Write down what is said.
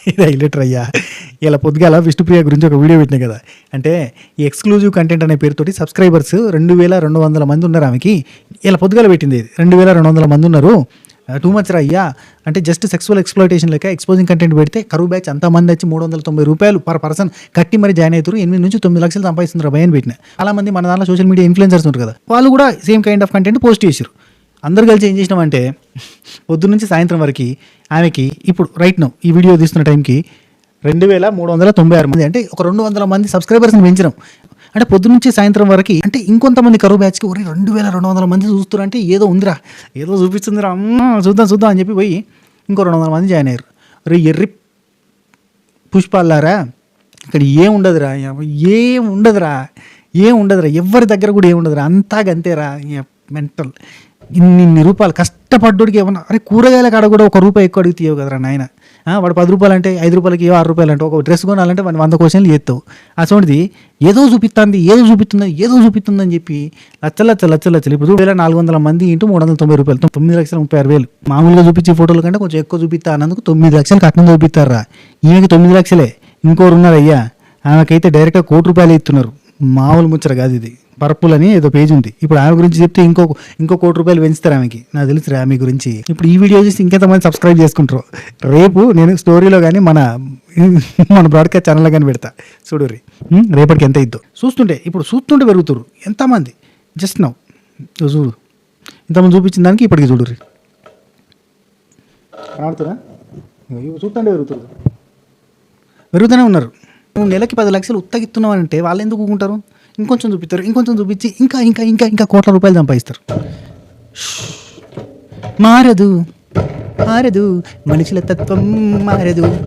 ఇది హైలైటర్ అయ్యా. ఇలా పొద్దుగాల విష్ణుప్రియ గురించి ఒక వీడియో పెట్టినా కదా, అంటే ఈ ఎక్స్క్లూజివ్ కంటెంట్ అనే పేరుతోటి సబ్స్క్రైబర్స్ 2200 మంది ఉన్నారు ఆమెకి. ఇలా పొద్దుగాల పెట్టింది ఇది, 2200 మంది ఉన్నారు, టూ మచ్ రా అయ్యా, అంటే జస్ట్ సెక్సువల్ ఎక్స్ప్లాయిటేషన్ లెక్క ఎక్స్పోజింగ్ కంటెంట్ పెడితే కరువు బ్యాచ్ అంతమంది వచ్చి 390 రూపాయలు పర్ పర్సన్ కట్టి మరి జాయిన్ అవుతారు, 8 నుంచి 9 లక్షలు సంపాదిస్తున్నారు భయ అని పెట్టిన. అలా మంది మన దాంట్లో సోషల్ మీడియా ఇన్ఫ్లుయెన్సర్స్ ఉంటారు కదా, వాళ్ళు కూడా same kind of content post చేశారు. అందరు కలిసి ఏం చేసినామంటే పొద్దు నుంచి సాయంత్రం వరకు ఆమెకి ఇప్పుడు రైట్ నౌ ఈ వీడియో తీస్తున్న టైంకి 2396 మంది, అంటే ఒక 200 మంది సబ్స్క్రైబర్స్ని పెంచినాం. అంటే పొద్దు నుంచి సాయంత్రం వరకు, అంటే ఇంకొంతమంది కరువు బ్యాచ్కి 2200 మంది చూస్తారు అంటే ఏదో ఉందిరా, ఏదో చూపిస్తుందిరా, చూద్దాం అని చెప్పి పోయి ఇంకో 200 మంది జాయిన్ అయ్యారు. ఎర్రి పుష్పాలారా, ఇక్కడ ఏం ఉండదురా, ఎవరి దగ్గర కూడా ఏం ఉండదురా, అంతా గంతేరా మెంటల్. ఇన్ని రూపాయలు కష్టపడ్డోడికి ఏమన్నా, అరే కూరగాయల కాడ కూడా ₹1 ఎక్కువ అడిగి తీయవు కదరా నాయన. వాడు ₹10 అంటే ₹5 ₹6 అంటే ఒక డ్రెస్ కొనాలంటే వాడిని 100 క్వశ్చన్లు చేస్తావు. అసోంటిది ఏదో చూపిస్తుందని చెప్పి లచ్చలు ఇప్పుడు 2400 మంది ఇంటూ ₹390, ₹9,36,000. మామూలుగా చూపించే ఫోటోల కంటే కొంచెం ఎక్కువ చూపిస్తా అన్నందుకు 9 లక్షలు కట్నం చూపిస్తారా. ఈమెకి 9 లక్షలే, ఇంకోరు ఉన్నారు అయ్యా, ఆమెకైతే డైరెక్ట్గా ₹1,00,00,000 ఇస్తున్నారు. మామూలు ముచ్చట కాదు ఇది. పర్పుల్ అని ఏదో పేజ్ ఉంది. ఇప్పుడు ఆమె గురించి చెప్తే ఇంకో ₹1,00,00,000 పెంచుతారు ఆమెకి. నాకు తెలుసు ఆమె గురించి. ఇప్పుడు ఈ వీడియో చూసి ఇంకెంతమంది సబ్స్క్రైబ్ చేసుకుంటారు. రేపు నేను స్టోరీలో కానీ మన బ్రాడ్కాస్ట్ ఛానల్లో కానీ పెడతా, చూడు రేపటికి ఎంత ఇద్దో. చూస్తుంటే పెరుగుతారు ఎంతమంది. జస్ట్ నౌ చూడు, ఇంతమంది చూపించిన దానికి ఇప్పటికి చూడు ఆడుతున్నా, చూస్తుంటే పెరుగుతూనే ఉన్నారు. నువ్వు నెలకి 10 లక్షలు ఉత్తగిస్తున్నావు అంటే వాళ్ళు ఎందుకు ఊకుంటారు? ఇంకొంచెం చూపిస్తారు, ఇంకొంచెం చూపించి ఇంకా కోట్ల రూపాయలు సంపాదిస్తారు. మారదు మనుషుల తత్వం మారదు.